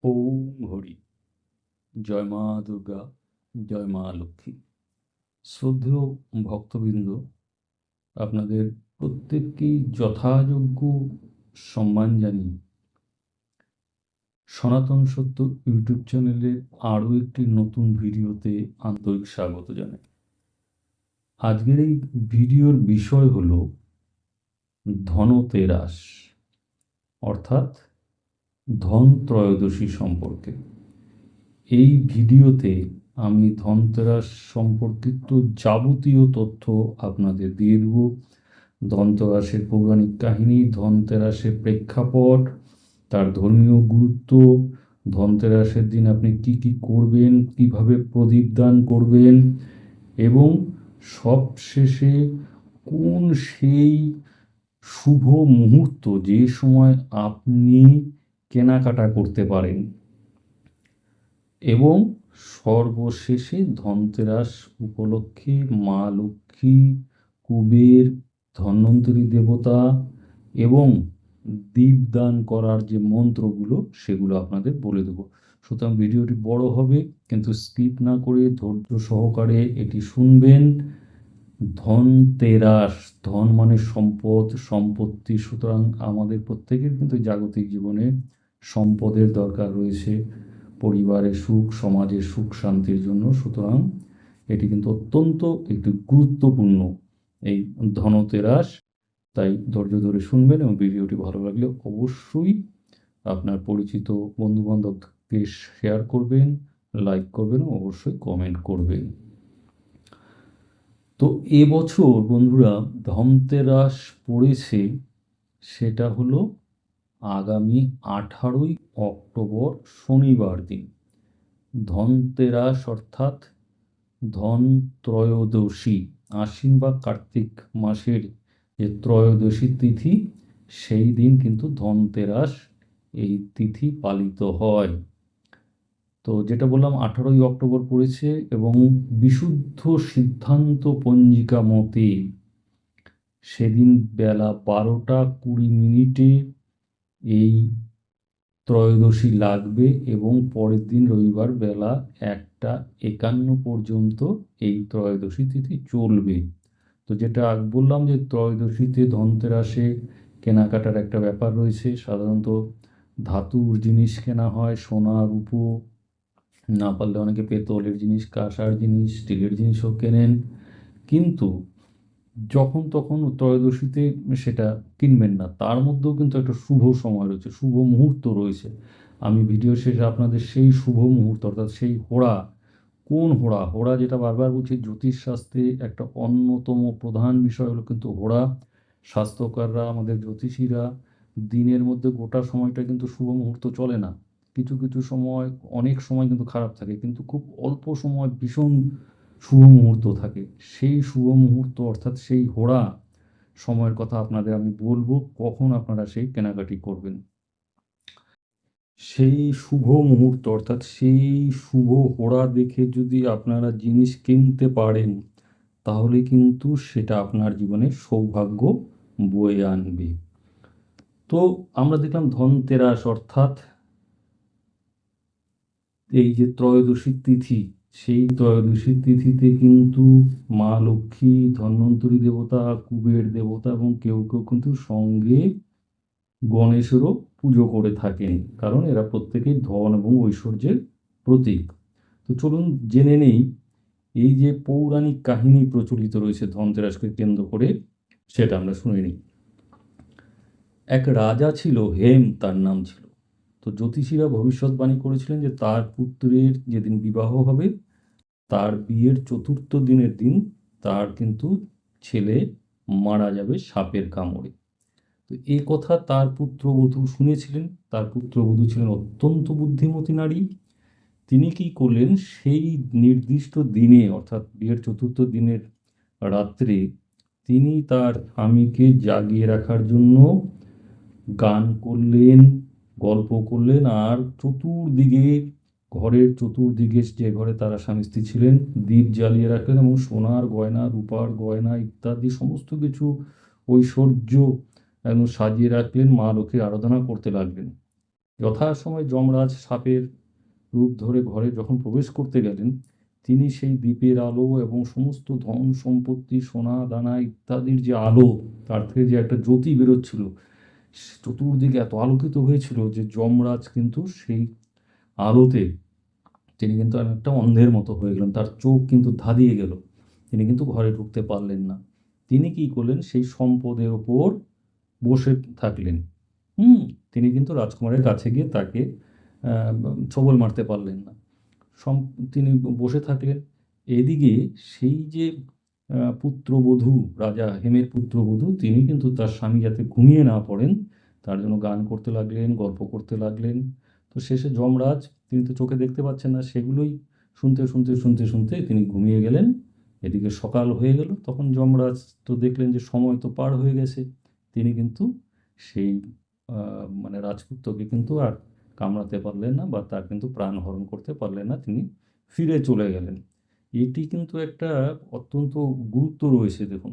ওম হরি। জয় মা দুর্গা, জয় মা লক্ষ্মী। শ্রদ্ধেয় ভক্তবৃন্দ, আপনাদের প্রত্যেককেই যথাযোগ্য সম্মান জানিয়ে সনাতন সত্য ইউটিউব চ্যানেলে আরও একটি নতুন ভিডিওতে আন্তরিক স্বাগত জানাই। আজকের এই ভিডিওর বিষয় হল ধনতেরাস, অর্থাৎ ধন ত্রয়োদশী সম্পর্কে। এই ভিডিওতে আমি ধনতেরাস সম্পর্কিত যাবতীয় তথ্য আপনাদের দিয়ে দেব। ধনতেরাসের পৌরাণিক কাহিনী, ধনতেরাসের প্রেক্ষাপট, তার ধর্মীয় গুরুত্ব, ধনতেরাসের দিন আপনি কি কি করবেন, কিভাবে প্রদীপ দান করবেন, এবং সবশেষে কোন সেই শুভ মুহূর্ত যে সময় আপনি কেনাকাটা করতে পারেন, এবং সর্বশেষে ধনতেরাস উপলক্ষে মা লক্ষ্মী, কুবের, ধন্বন্তরী দেবতা এবং দীপদান করার যে মন্ত্রগুলো সেগুলো আপনাদের বলে দেবো। সুতরাং ভিডিওটি বড় হবে, কিন্তু স্কিপ না করে ধৈর্য সহকারে এটি শুনবেন। ধনতেরাস, ধন মানে সম্পদ, সম্পত্তি। সুতরাং আমাদের প্রত্যেকের কিন্তু জাগতিক জীবনে সম্পদের দরকার রয়েছে, পরিবারের সুখ, সমাজের সুখ শান্তির জন্য। সুতরাং এটি কিন্তু অত্যন্ত একটি গুরুত্বপূর্ণ এই ধনতেরাস। তাই ধৈর্য ধরে শুনবেন এবং ভিডিওটি ভালো লাগলে অবশ্যই আপনার পরিচিত বন্ধুবান্ধবকে শেয়ার করবেন, লাইক করবেন, অবশ্যই কমেন্ট করবেন। তো এবছর বন্ধুরা ধনতেরাস পড়েছে, সেটা হলো আগামী 18ই অক্টোবর শনিবার দিন। ধনতেরাস অর্থাৎ ধন ত্রয়োদশী, আশ্বিন বা কার্তিক মাসের যে ত্রয়োদশী তিথি, সেই দিন কিন্তু ধনতেরাস এই তিথি পালিত হয়। তো যেটা বললাম 18ই অক্টোবর পড়েছে, এবং বিশুদ্ধ সিদ্ধান্ত পঞ্জিকা মতে সেদিন বেলা 12টা 20 এই ত্রয়োদশী লাগবে, এবং পরের দিন রবিবার বেলা 1টা 51 পর্যন্ত এই ত্রয়োদশী তিথি চলবে। তো যেটা বললাম যে ত্রয়োদশীতে ধনতেরাসে কেনাকাটার একটা ব্যাপার রয়েছে। সাধারণত ধাতুর জিনিস কেনা হয়, সোনা রূপো, না পারলে অনেকে পেতলের জিনিস, কাঁসার জিনিস, স্টিলের জিনিসও কেনেন। কিন্তু যখন তখন ত্রয়োদশীতে সেটা কিনবেন না। তার মধ্যেও কিন্তু একটা শুভ সময় রয়েছে, শুভ মুহূর্ত রয়েছে। আমি ভিডিও শেষে আপনাদের সেই শুভ মুহূর্ত, অর্থাৎ সেই হোড়া, কোন হোড়া, হোড়া যেটা বারবার বলছি, জ্যোতিষশাস্ত্রে একটা অন্যতম প্রধান বিষয় হলো কিন্তু হোড়া। স্বাস্থ্যকাররা, আমাদের জ্যোতিষীরা দিনের মধ্যে গোটা সময়টা কিন্তু শুভ মুহূর্ত চলে না। কিছু কিছু সময়, অনেক সময় কিন্তু খারাপ থাকে, কিন্তু খুব অল্প সময় ভীষণ শুভ মুহূর্ত থাকে। সেই শুভ মুহূর্ত অর্থাৎ সেই হোড়া সময়ের কথা আপনাদের আমি বলবো, কখন আপনারা সেই কেনাকাটি করবেন। সেই শুভ মুহূর্ত অর্থাৎ সেই শুভ হোড়া দেখে যদি আপনারা জিনিস কিনতে পারেন, তাহলে কিন্তু সেটা আপনার জীবনে সৌভাগ্য বয়ে আনবে। তো আমরা দেখলাম ধনতেরাস অর্থাৎ এই যে ত্রয়োদশী তিথি, সেই ত্রয়োদশী তিথিতে কিন্তু মা লক্ষ্মী, ধন্বন্তরী দেবতা, কুবের দেবতা এবং কেউ কেউ কিন্তু সঙ্গে গণেশেরও পুজো করে থাকেন, কারণ এরা প্রত্যেকেই ধন এবং ঐশ্বর্যের প্রতীক। তো চলুন জেনে নেই এই যে পৌরাণিক কাহিনী প্রচলিত রয়েছে ধনতেরাসকে কেন্দ্র করে, সেটা আমরা শুনে নিই। এক রাজা ছিল, হেম তার নাম ছিল। তো জ্যোতিষীরা ভবিষ্যৎবাণী করেছিলেন যে তার পুত্রের যেদিন বিবাহ হবে, তার বিয়ের 4র্থ দিনের দিন তার কিন্তু ছেলে মারা যাবে সাপের কামড়ে। তো এই কথা তার পুত্রবধূ শুনেছিলেন। তার পুত্রবধূ ছিলেন অত্যন্ত বুদ্ধিমতী নারী। তিনি কি করলেন, সেই নির্দিষ্ট দিনে অর্থাৎ বিয়ের 4র্থ দিনের রাত্রে তিনি তার স্বামীকে জাগিয়ে রাখার জন্য গান করলেন, গল্প করলেন, আর চতুর্দিকে, ঘরের চতুর্দিকে, যে ঘরে তারা স্বামী স্ত্রী ছিলেন, দীপ জ্বালিয়ে রাখলেন এবং সোনার গয়না, রূপার গয়না ইত্যাদি সমস্ত কিছু ঐশ্বর্য একদম সাজিয়ে রাখলেন, মা লক্ষ্মীর আরাধনা করতে লাগলেন। যথাসময়ে যমরাজ সাপের রূপ ধরে ঘরে যখন প্রবেশ করতে গেলেন, তিনি সেই দ্বীপের আলো এবং সমস্ত ধন সম্পত্তি সোনা দানা ইত্যাদির যে আলো, তার থেকে যে একটা জ্যোতি বেরোচ্ছিল, চতুর্দিকে এত আলোকিত হয়েছিল যে যমরাজ কিন্তু সেই আলোতে তিনি কিন্তু অনেকটা অন্ধের মতো হয়ে গেলেন, তার চোখ কিন্তু ধাঁধিয়ে গেল, তিনি কিন্তু ঘরে ঢুকতে পারলেন না। তিনি কি করলেন, সেই সম্পদের ওপর বসে থাকলেন। তিনি কিন্তু রাজকুমারের কাছে গিয়ে তাকে ছবল মারতে পারলেন না। তিনি বসে থাকলেন। এদিকে সেই যে পুত্রবধূ, রাজা হেমের পুত্রবধূ, তিনি কিন্তু তার স্বামী যাতে ঘুমিয়ে না পড়েন তার জন্য গান করতে লাগলেন, গল্প করতে লাগলেন। তো শেষে যমরাজ, তিনি তো চোখে দেখতে পাচ্ছেন না, সেগুলোই শুনতে শুনতে শুনতে শুনতে তিনি ঘুমিয়ে গেলেন। এদিকে সকাল হয়ে গেল, তখন যমরাজ তো দেখলেন যে সময় তো পার হয়ে গেছে, তিনি কিন্তু সেই মানে রাজপুত্রকে কিন্তু আর কামড়াতে পারলেন না বা তার কিন্তু প্রাণ হরণ করতে পারলেন না, তিনি ফিরে চলে গেলেন। এটি কিন্তু একটা অত্যন্ত গুরুত্ব রয়েছে দেখুন।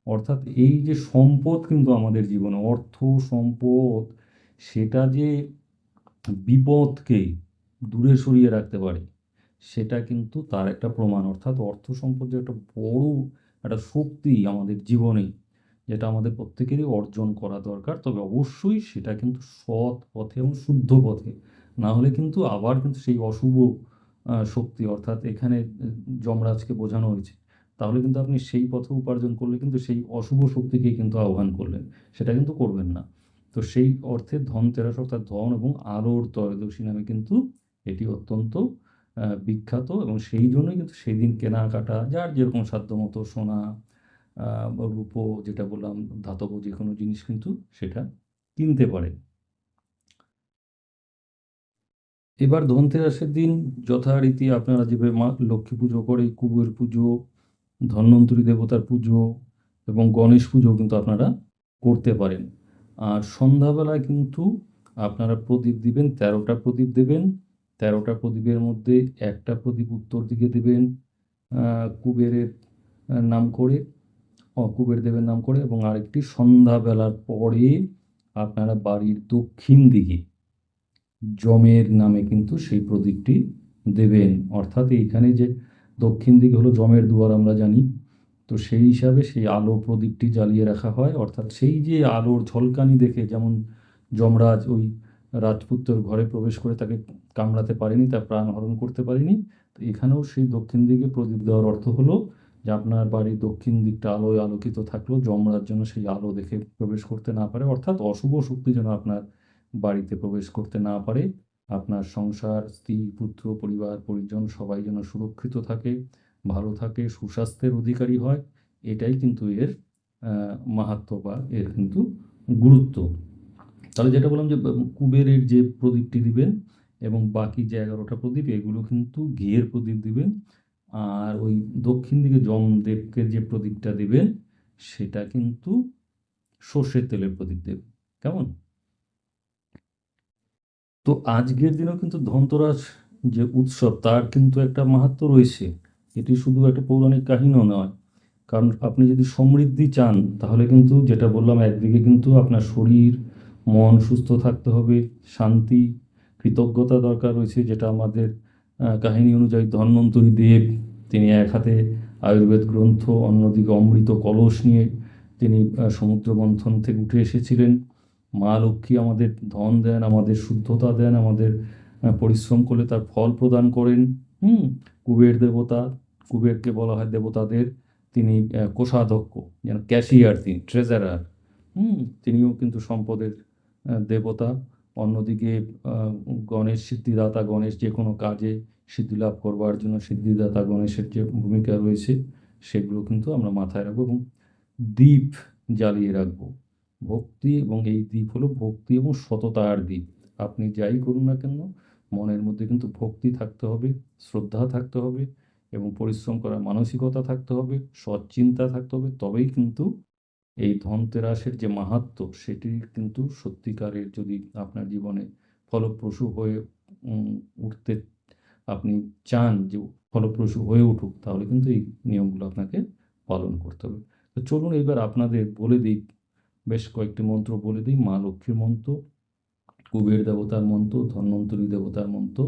অর্থাৎ এই যে সম্পদ কিন্তু আমাদের জীবনে, অর্থ সম্পদ, সেটা যে বিপদকে দূরে সরিয়ে রাখতে পারে, সেটা কিন্তু তার একটা প্রমাণ। অর্থাৎ অর্থ সম্পদ যে একটা বড় একটা শক্তি আমাদের জীবনে, যেটা আমাদের প্রত্যেকেরই অর্জন করা দরকার, তবে অবশ্যই সেটা কিন্তু সৎ পথে এবং শুদ্ধ পথে, না হলে কিন্তু আবার কিন্তু সেই অশুভ শক্তি, অর্থাৎ এখানে যমরাজকে বোঝানো হয়েছে, তাহলে কিন্তু আপনি সেই পথে উপার্জন করলে কিন্তু সেই অশুভ শক্তিকেই কিন্তু আহ্বান করলেন, সেটা কিন্তু করবেন না। তো সেই অর্থে ধনতেরাস অর্থাৎ ধন এবং আলোর ত্রয়োদশী নামে কিন্তু এটি অত্যন্ত বিখ্যাত, এবং সেই জন্যই কিন্তু সেই দিন কেনাকাটা যার যেরকম সাধ্যমতো সোনা বা রূপো, যেটা বললাম ধাতব যে কোনো জিনিস কিন্তু সেটা কিনতে পারে। এবার ধনতেরাসের দিন যথারীতি আপনারা যেভাবে মা লক্ষ্মী পুজো করে, কুবের পুজো, ধন্বন্তরী দেবতার পুজো এবং গণেশ পুজো কিন্তু আপনারা করতে পারেন। আর সন্ধ্যাবেলায় কিন্তু আপনারা প্রদীপ দিবেন, 13টা প্রদীপ দেবেন। 13টা প্রদীপের মধ্যে একটা প্রদীপ উত্তর দিকে দেবেন কুবেরের নাম করে, কুবের দেবের নাম করে, এবং আরেকটি সন্ধ্যাবেলার পরে আপনারা বাড়ির দক্ষিণ দিকে যমের নামে কিন্তু সেই প্রদীপটি দেবেন। অর্থাৎ এইখানে যে দক্ষিণ দিকে হলো যমের দুয়ার আমরা জানি, তো সেই হিসাবে সেই আলো প্রদীপটি জ্বালিয়ে রাখা হয়। অর্থাৎ সেই যে আলোর ঝলকানি দেখে যেমন যমরাজ ওই রাজপুত্রের ঘরে প্রবেশ করে তাকে কামড়াতে পারেনি, তার প্রাণ হরণ করতে পারেনি, তো এখানেও সেই দক্ষিণ দিকে প্রদীপ দেওয়ার অর্থ হলো যে আপনার বাড়ির দক্ষিণ দিকটা আলোয় আলোকিত থাকলেও যমরাজ যেন সেই আলো দেখে প্রবেশ করতে না পারে, অর্থাৎ অশুভ শক্তি যেন আপনার বাড়িতে প্রবেশ করতে না পারে। আপনার সংসার, স্ত্রী, পুত্র, পরিবার, পরিজন সবাই যেন সুরক্ষিত থাকে, ভালো থাকে, সুস্বাস্থ্যের অধিকারী হয়, এটাই কিন্তু এর মাহাত্ম্য বা এর কিন্তু গুরুত্ব। তাহলে যেটা বললাম যে কুবেরের যে প্রদীপটি দিবেন এবং বাকি যে 11টা প্রদীপ, এগুলো কিন্তু ঘিয়ের প্রদীপ দিবেন। আর ওই দক্ষিণ দিকে যমদেবকে যে প্রদীপটা দিবেন সেটা কিন্তু সর্ষের তেলের প্রদীপ দেবেন। কেমন? তো আজকের দিনেও কিন্তু ধনতেরাস যে উৎসব, তার কিন্তু একটা মাহাত্ম্য রয়েছে। এটি শুধু একটা পৌরাণিক কাহিনীও নয়, কারণ আপনি যদি সমৃদ্ধি চান তাহলে কিন্তু যেটা বললাম, একদিকে কিন্তু আপনার শরীর মন সুস্থ থাকতে হবে, শান্তি কৃতজ্ঞতা দরকার রয়েছে, যেটা আমাদের কাহিনী অনুযায়ী ধন্বন্তরী দেব, তিনি এক হাতে আয়ুর্বেদ গ্রন্থ, অন্যদিকে অমৃত কলস নিয়ে তিনি সমুদ্র মন্থন থেকে উঠে এসেছিলেন। মা লক্ষ্মী আমাদের ধন দেন, আমাদের শুদ্ধতা দেন, আমাদের পরিশ্রম করলে তার ফল প্রদান করেন। কুবের দেবতা, কুবেরকে বলা হয় দেবতাদের, তিনি কোষাধ্যক্ষ, যেন ক্যাশিয়ার, তিনি ট্রেজারার। তিনিও কিন্তু সম্পদের দেবতা। অন্যদিকে গণেশ সিদ্ধিদাতা, গণেশ যে কোনো কাজে সিদ্ধি লাভ করবার জন্য সিদ্ধিদাতা গণেশের যে ভূমিকা রয়েছে সেগুলো কিন্তু আমরা মাথায় রাখবো, এবং দীপ জ্বালিয়ে রাখবো। ভক্তি, এবং এই দ্বীপ হলো ভক্তি এবং সততার দ্বীপ। আপনি যাই করুন না কেন, মনের মধ্যে কিন্তু ভক্তি থাকতে হবে, শ্রদ্ধা থাকতে হবে, এবং পরিশ্রম করার মানসিকতা থাকতে হবে, সৎ চিন্তা থাকতে হবে, তবেই কিন্তু এই ধনতেরাসের যে মাহাত্ম্য সেটি কিন্তু সত্যিকারের, যদি আপনার জীবনে ফলপ্রসূ হয়ে উঠতে আপনি চান যে ফলপ্রসূ হয়ে উঠুক, তাহলে কিন্তু এই নিয়মগুলো আপনাকে পালন করতে হবে। তো চলুন এবার আপনাদের বলে দিই, বেশ কয়েকটি মন্ত্র বলে দিই। মা লক্ষ্মীর মন্ত্র, কুবের দেবতার মন্ত্র, ধন্বন্তরী দেবতার মন্ত্র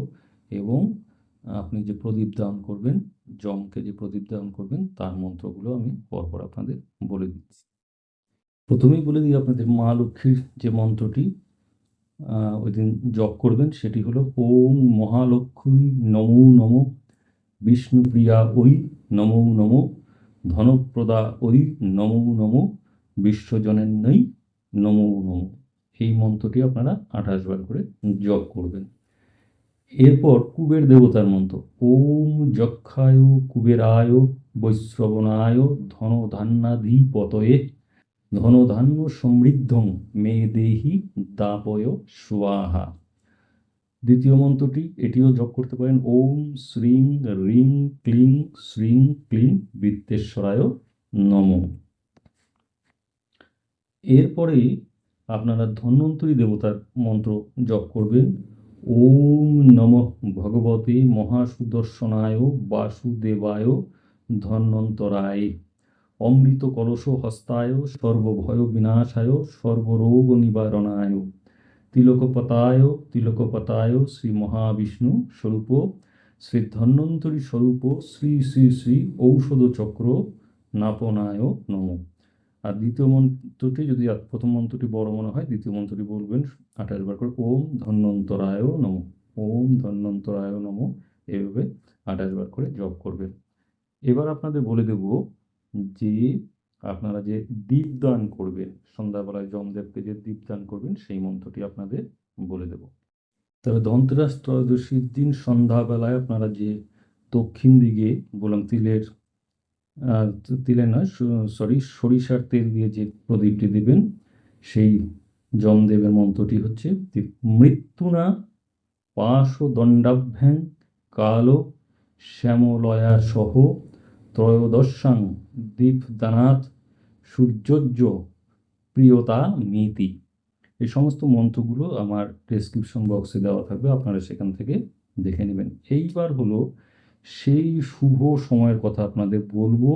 এবং আপনি যে প্রদীপ দান করবেন, যমকে যে প্রদীপ দান করবেন তার মন্ত্রগুলো আমি পরপর আপনাদের বলে দিচ্ছি। প্রথমেই বলে দিই আপনাদের মা লক্ষ্মীর যে মন্ত্রটি ওই দিন জপ করবেন সেটি হলো ওম মহালক্ষ্মী নমো নমঃ, বিষ্ণুপ্রিয়া ওই নমো নমঃ, ধনপ্রদা ওই নমো নমঃ, বিশ্বজনন্যই নমো নমঃ। এই মন্ত্রটি আপনারা 28 বার করে জপ করবেন। এরপর কুবের দেবতার মন্ত্র ওম যক্ষায় কুবেরায় বৈশ্রবণায় ধনধান্যাধিপতয়ে ধনধান্য সমৃদ্ধং মে দেহি দাপয় স্বাহা। দ্বিতীয় মন্ত্রটি এটিও জপ করতে পারেন ওম শ্রীং রিং ক্লিং শ্রীং ক্লিং বৃত্তেশ্বরায় নমঃ। এরপরে আপনারা ধন্বন্তরী দেবতার মন্ত্র জপ করবেন ওম নমঃ ভগবতে মহাসুদর্শনায় বাসুদেবায় ধন্বন্তরায় অমৃত কলশ হস্তায় সর্বভয় বিনাশায় সর্বরোগ নিবারণায় তিলকপতায় শ্রী মহাবিষ্ণু স্বরূপ শ্রী ধন্বন্তরী স্বরূপ শ্রী শ্রী শ্রী ঔষধ চক্র নাপনায় নমঃ। আর দ্বিতীয় মন্ত্রটি যদি প্রথম মন্ত্রটি বড় মনে হয়, দ্বিতীয় মন্ত্রটি বলবেন 28 বার করে ওম ধন্বন্তরায় নমঃ, ওম ধন্বন্তরায় নমঃ, এভাবে 28 বার করে জপ করবেন। এবার আপনাদের বলে দেব যে আপনারা যে দীপদান করবেন, সন্ধ্যাবেলায় যমদেবকে যে দীপদান করবেন সেই মন্ত্রটি আপনাদের বলে দেব। তবে ধনতেরাস ত্রয়োদশীর দিন সন্ধ্যাবেলায় আপনারা যে দক্ষিণ দিকে বললাম তিলের নয় সরিষার তেল দিয়ে যে প্রদীপটি দেবেন সেই যমদেবের মন্ত্রটি হচ্ছে মৃত্যুনা পাশদণ্ডাভ্যাং কালো শ্যামলয়া সহ ত্রয়োদশাং দীপদানাৎ সূর্যোজ্জ প্রিয়তা মিতি। এই সমস্ত মন্ত্রগুলো আমার ডেসক্রিপশন বক্সে দেওয়া থাকবে, আপনারা সেখান থেকে দেখে নেবেন। এইবার হলো সেই শুভ সময়ের কথা আপনাদের বলবো,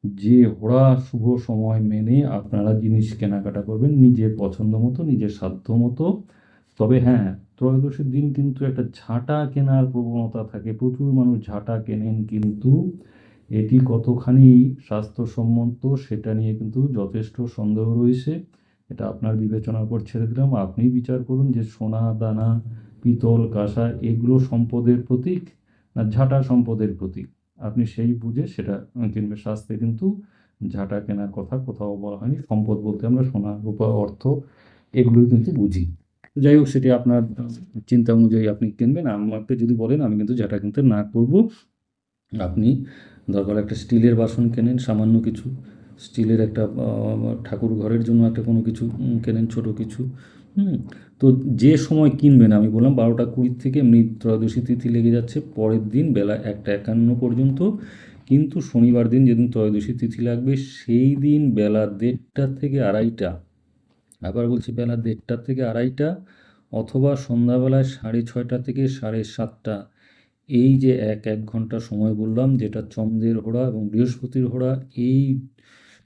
যে হোড়া শুভ সময় মেনে আপনারা জিনিস কেনাকাটা করবেন নিজের পছন্দ মতো, নিজের সাধ্য মতো। তবে হ্যাঁ, ত্রয়োদশীর দিন কিন্তু একটা ঝাঁটা কেনার প্রবণতা থাকে, প্রচুর মানুষ ঝাঁটা কেনেন, কিন্তু এটি কতখানি স্বাস্থ্যসম্মত সেটা নিয়ে কিন্তু যথেষ্ট সন্দেহ রয়েছে। এটা আপনার বিবেচনার উপর ছেড়ে দিলাম, আপনি বিচার করুন যে সোনা দানা পিতল কাঁসা এগুলো সম্পদের প্রতীক না ঝাঁটা সম্পদের প্রতীক, আপনি সেই বুঝে সেটা কিনবেন। শাস্ত্রে কিন্তু ঝাঁটা কেনার কথা কোথাও বলা হয়নি। সম্পদ বলতে আমরা সোনা রূপা অর্থ এগুলোই কিন্তু বুঝি। যাই হোক, সেটি আপনার চিন্তা অনুযায়ী আপনি কিনবেন। আমাকে যদি বলেন আমি কিন্তু ঝাঁটা কিনতে না করব। আপনি দরকার একটা স্টিলের বাসন কেনেন, সামান্য কিছু স্টিলের একটা ঠাকুর ঘরের জন্য একটা কোনো কিছু কেনেন, ছোটো কিছু। তো যে সময় কিনবেন, আমি বললাম 12টা 20 থেকে এমনি ত্রয়োদশী তিথি লেগে যাচ্ছে পরের দিন বেলা 1টা 51 পর্যন্ত, কিন্তু শনিবার দিন যেদিন ত্রয়োদশী তিথি লাগবে সেই দিন বেলা 1:30 থেকে 2:30, আবার বলছি বেলা 1:30 থেকে 2:30, অথবা সন্ধ্যাবেলায় 6:30 থেকে 7:30, এই যে এক ঘন্টা সময় বললাম, যেটা চন্দ্রের হোড়া এবং বৃহস্পতির হোড়া, এই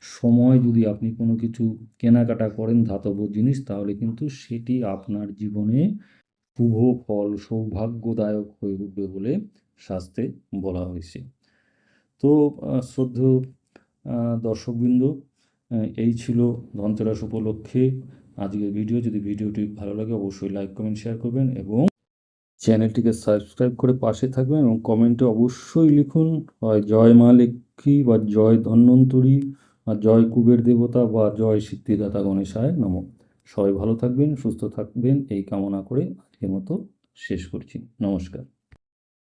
সময় যদি আপনি কোনো কিছু কেনাকাটা করেন ধাতব জিনিস, তাহলে কিন্তু সেটি আপনার জীবনে শুভ ফল সৌভাগ্যদায়ক হয়ে উঠবে বলে শাস্ত্রে বলা হয়েছে। তো শ্রদ্ধেয় দর্শকবৃন্দ, এই ছিল ধনতেরাস উপলক্ষে আজকের ভিডিও। যদি ভিডিওটি ভালো লাগে অবশ্যই লাইক কমেন্ট শেয়ার করবেন এবং চ্যানেলটিকে সাবস্ক্রাইব করে পাশে থাকবেন, এবং কমেন্টে অবশ্যই লিখুন হয় জয় মা লক্ষ্মী বা জয় ধন্বন্তরী বা জয় কুবের দেবতা বা জয় সিদ্ধিদাতা গণেশায় নমঃ। সবাই ভালো থাকবেন, সুস্থ থাকবেন এই কামনা করে আজকের মতো শেষ করছি। নমস্কার।